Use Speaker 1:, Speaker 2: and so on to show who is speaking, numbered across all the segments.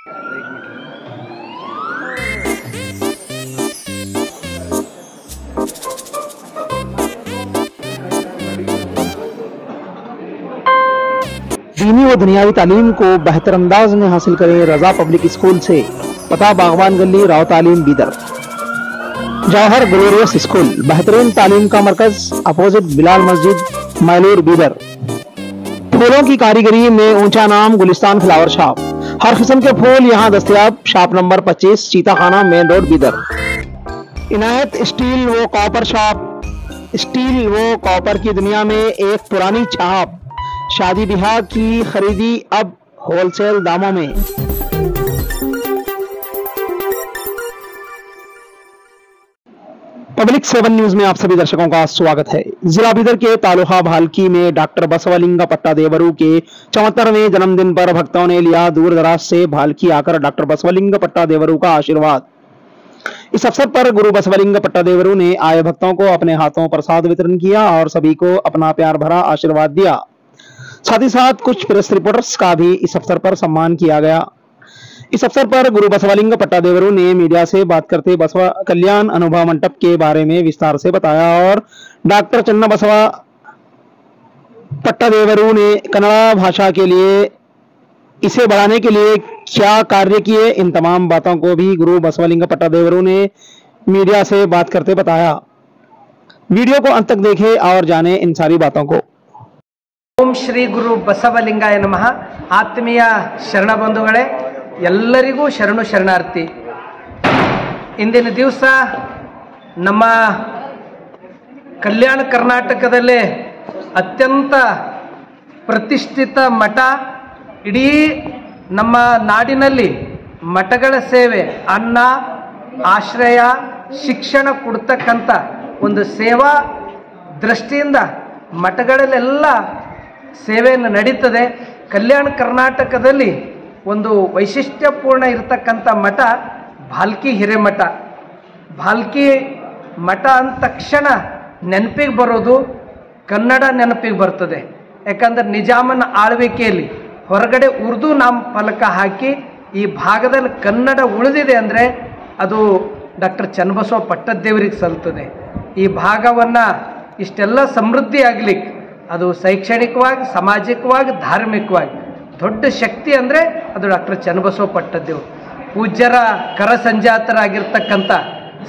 Speaker 1: दीनी व दुनियावी तालीम को बेहतर अंदाज में हासिल करें रजा पब्लिक स्कूल से। पता बागवान गली, राव तालीम, बीदर। जौहर ग्लोरियस स्कूल, बेहतरीन तालीम का मरकज, अपोजिट बिलाल मस्जिद, मैलूर, बीदर। फूलों की कारीगरी में ऊंचा नाम, गुलिस्तान फ्लावर शॉप। हर किस्म के फूल यहाँ दस्तयाब। Shop number 25, Chitakhana, main road, Bidar. Inayat steel व कॉपर शॉप। स्टील व कॉपर की दुनिया में एक पुरानी छाप। शादी ब्याह की खरीदी अब होलसेल दामों में। पब्लिक 7 न्यूज में आप सभी दर्शकों का स्वागत है। जिला बीदर के तालुका भालकी में डॉक्टर बसवलिंग पट्टा देवरू के 74वें जन्मदिन पर भक्तों ने लिया दूर दराज से भालकी आकर डॉक्टर बसवलिंग पट्टा देवरू का आशीर्वाद। इस अवसर पर गुरु बसवलिंग पट्टा देवरू ने आए भक्तों को अपने हाथों प्रसाद वितरण किया और सभी को अपना प्यार भरा आशीर्वाद दिया। साथ ही साथ कुछ प्रेस रिपोर्टर्स का भी इस अवसर पर सम्मान किया गया। इस अवसर पर गुरु बसवलिंग पट्टा देवरू ने मीडिया से बात करते बसवा कल्याण अनुभव मंडप के बारे में विस्तार से बताया और डॉक्टर चन्ना बसवा पट्टा देवरू ने कन्नड़ा भाषा के लिए इसे बढ़ाने के लिए क्या कार्य किए, इन तमाम बातों को भी गुरु बसवलिंग पट्टा देवरू ने मीडिया से बात करते बताया। वीडियो को अंत तक देखें और जाने इन सारी बातों को।
Speaker 2: ಓಂ ಶ್ರೀ ಗುರು ಬಸವಲಿಂಗಾಯ ನಮಃ। ಆತ್ಮೀಯ ಶರಣ ಬಂಧುಗಳೇ, ಎಲ್ಲರಿಗೂ ಶರಣು ಶರಣಾರ್ಥಿ। ಇಂದಿನ ದಿವಸ ನಮ್ಮ ಕಲ್ಯಾಣ ಕರ್ನಾಟಕದಲ್ಲೇ ಅತ್ಯಂತ ಪ್ರತಿಷ್ಠಿತ ಮಠ, ಇಡೀ ನಮ್ಮ ನಾಡಿನಲ್ಲಿ ಮಠಗಳ ಸೇವೆ, ಅನ್ನ, ಆಶ್ರಯ, ಶಿಕ್ಷಣ ಕೊಡ್ತಕ್ಕಂಥ ಒಂದು ಸೇವಾ ದೃಷ್ಟಿಯಿಂದ ಮಠಗಳಲ್ಲೆಲ್ಲ ಸೇವೆಯನ್ನು ನಡೀತದೆ। ಕಲ್ಯಾಣ ಕರ್ನಾಟಕದಲ್ಲಿ ಒಂದು ವೈಶಿಷ್ಟ್ಯಪೂರ್ಣ ಇರತಕ್ಕಂಥ ಮಠ ಭಾಲ್ಕಿ ಹಿರೇಮಠ। ಭಾಲ್ಕಿ ಮಠ ಅಂದ ತಕ್ಷಣ ನೆನಪಿಗೆ ಬರೋದು ಕನ್ನಡ ನೆನಪಿಗೆ ಬರ್ತದೆ। ಯಾಕಂದ್ರೆ ನಿಜಾಮನ ಆಳ್ವಿಕೆಯಲ್ಲಿ ಹೊರಗಡೆ ಉರ್ದು ನಾಮಫಲಕ ಹಾಕಿ ಈ ಭಾಗದಲ್ಲಿ ಕನ್ನಡ ಉಳಿದಿದೆ ಅಂದರೆ ಅದು ಡಾಕ್ಟರ್ ಚನ್ನಬಸವ ಪಟ್ಟದೇವರಿಗೆ ಸಲ್ತದೆ। ಈ ಭಾಗವನ್ನು ಇಷ್ಟೆಲ್ಲ ಸಮೃದ್ಧಿ ಆಗಲಿಕ್ಕೆ ಅದು ಶೈಕ್ಷಣಿಕವಾಗಿ, ಸಾಮಾಜಿಕವಾಗಿ, ಧಾರ್ಮಿಕವಾಗಿ ದೊಡ್ಡ ಶಕ್ತಿ ಅಂದರೆ ಅದು ಡಾಕ್ಟರ್ ಚನ್ನಬಸವ ಪಟ್ಟದೇವರು। ಪೂಜ್ಯರ ಕರ ಸಂಜಾತರಾಗಿರ್ತಕ್ಕಂಥ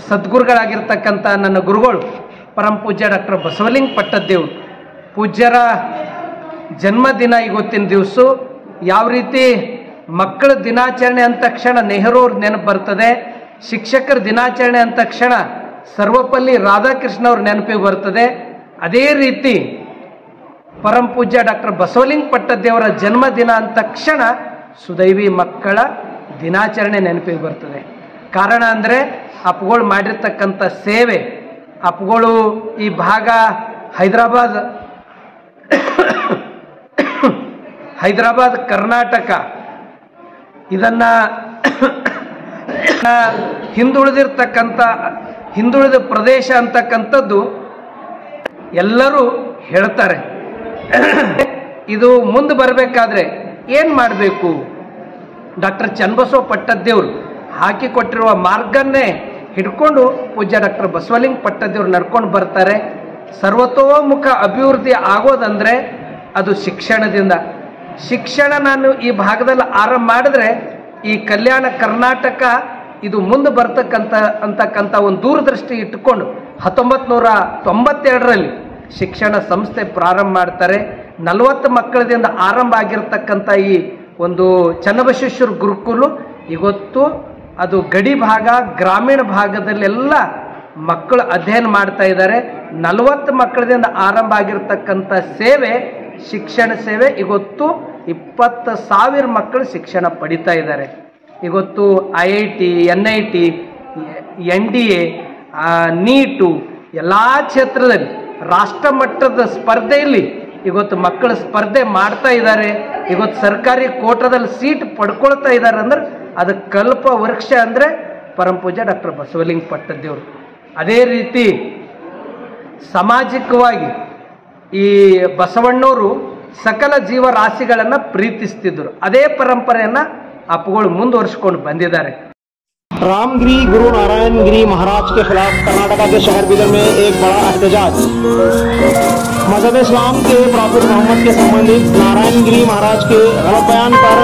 Speaker 2: ಸದ್ಗುರುಗಳಾಗಿರ್ತಕ್ಕಂಥ ನನ್ನ ಗುರುಗಳು ಪರಮ ಪೂಜ್ಯ ಡಾಕ್ಟರ್ ಬಸವಲಿಂಗ ಪಟ್ಟದೇವರು ಪೂಜ್ಯರ ಜನ್ಮದಿನ ಇವತ್ತಿನ ದಿವಸ ಯಾವ ರೀತಿ ಮಕ್ಕಳ ದಿನಾಚರಣೆ ಅಂದ ತಕ್ಷಣ ನೆಹರು ಅವ್ರ ನೆನಪು ಬರ್ತದೆ, ಶಿಕ್ಷಕರ ದಿನಾಚರಣೆ ಅಂದ ತಕ್ಷಣ ಸರ್ವಪಲ್ಲಿ ರಾಧಾಕೃಷ್ಣ ಅವ್ರ ನೆನಪಿಗೆ ಬರ್ತದೆ, ಅದೇ ರೀತಿ ಪರಮ ಪೂಜ್ಯ ಡಾಕ್ಟರ್ ಬಸವಲಿಂಗ ಪಟ್ಟದೇವರ ಜನ್ಮದಿನ ಅಂದ ತಕ್ಷಣ ಸುದೈವಿ ಮಕ್ಕಳ ದಿನಾಚರಣೆ ನೆನಪಿಗೆ ಬರ್ತದೆ। ಕಾರಣ ಅಂದರೆ ಅಪ್ಪಗಳು ಮಾಡಿರ್ತಕ್ಕಂಥ ಸೇವೆ, ಅಪ್ಪಗಳು ಈ ಭಾಗ ಹೈದರಾಬಾದ್ ಕರ್ನಾಟಕ ಇದನ್ನ ಹಿಂದುಳಿದ ಪ್ರದೇಶ ಅಂತಕ್ಕಂಥದ್ದು ಎಲ್ಲರೂ ಹೇಳ್ತಾರೆ। ಇದು ಮುಂದೆ ಬರಬೇಕಾದ್ರೆ ಏನು ಮಾಡಬೇಕು? ಡಾಕ್ಟರ್ ಚನ್ನಬಸವ ಪಟ್ಟದೇವರು ಹಾಕಿಕೊಟ್ಟಿರುವ ಮಾರ್ಗನ್ನೇ ಹಿಡ್ಕೊಂಡು ಪೂಜ್ಯ ಡಾಕ್ಟರ್ ಬಸವಲಿಂಗ ಪಟ್ಟದೇವರು ನಡ್ಕೊಂಡು ಬರ್ತಾರೆ। ಸರ್ವತೋಮುಖ ಅಭಿವೃದ್ಧಿ ಆಗೋದಂದ್ರೆ ಅದು ಶಿಕ್ಷಣದಿಂದ। ಶಿಕ್ಷಣ ನಾನು ಈ ಭಾಗದಲ್ಲಿ ಆರಂಭ ಮಾಡಿದ್ರೆ ಈ ಕಲ್ಯಾಣ ಕರ್ನಾಟಕ ಇದು ಮುಂದೆ ಅಂತಕ್ಕಂಥ ಒಂದು ದೂರದೃಷ್ಟಿ ಇಟ್ಟುಕೊಂಡು 1992ರಲ್ಲಿ ಶಿಕ್ಷಣ ಸಂಸ್ಥೆ ಪ್ರಾರಂಭ ಮಾಡ್ತಾರೆ। 40 ಮಕ್ಕಳದಿಂದ ಆರಂಭ ಆಗಿರ್ತಕ್ಕಂಥ ಈ ಒಂದು ಚನ್ನಬಸವೇಶ್ವರ ಗುರುಕುಲು ಇವತ್ತು ಅದು ಗಡಿ ಭಾಗ, ಗ್ರಾಮೀಣ ಭಾಗದಲ್ಲೆಲ್ಲ ಮಕ್ಕಳು ಅಧ್ಯಯನ ಮಾಡ್ತಾ ಇದ್ದಾರೆ। 40 ಮಕ್ಕಳದಿಂದ ಆರಂಭ ಆಗಿರ್ತಕ್ಕಂಥ ಸೇವೆ, ಶಿಕ್ಷಣ ಸೇವೆ ಇವತ್ತು 20,000 ಮಕ್ಕಳು ಶಿಕ್ಷಣ ಪಡಿತಾ ಇದ್ದಾರೆ। ಇವತ್ತು IIT, NIT, NDA, ನೀಟು ಎಲ್ಲ ಕ್ಷೇತ್ರದಲ್ಲಿ ರಾಷ್ಟ್ರ ಮಟ್ಟದ ಸ್ಪರ್ಧೆಯಲ್ಲಿ ಇವತ್ತು ಮಕ್ಕಳು ಸ್ಪರ್ಧೆ ಮಾಡ್ತಾ ಇದ್ದಾರೆ। ಇವತ್ತು ಸರ್ಕಾರಿ ಕೋಟಾದಲ್ಲಿ ಸೀಟ್ ಪಡ್ಕೊಳ್ತಾ ಇದ್ದಾರೆ ಅಂದ್ರೆ ಅದು ಕಲ್ಪ ವೃಕ್ಷ ಅಂದರೆ ಪರಮ ಪೂಜ್ಯ ಡಾಕ್ಟರ್ ಬಸವಲಿಂಗ ಪಟ್ಟದೇವರು। ಅದೇ ರೀತಿ ಸಾಮಾಜಿಕವಾಗಿ ಈ ಬಸವಣ್ಣವರು ಸಕಲ ಜೀವರಾಶಿಗಳನ್ನು ಪ್ರೀತಿಸ್ತಿದ್ದರು। ಅದೇ ಪರಂಪರೆಯನ್ನು ಅಪ್ಪಗಳು ಮುಂದುವರಿಸಿಕೊಂಡು ಬಂದಿದ್ದಾರೆ.
Speaker 1: रामगिरी गुरु नारायण गिरी महाराज के खिलाफ कर्नाटका के शहर बीदर में एक बड़ा एहतजाज। मजहब इस्लाम के प्रॉफिट मोहम्मद के संबंधित नारायण गिरी महाराज के गलत बयान पर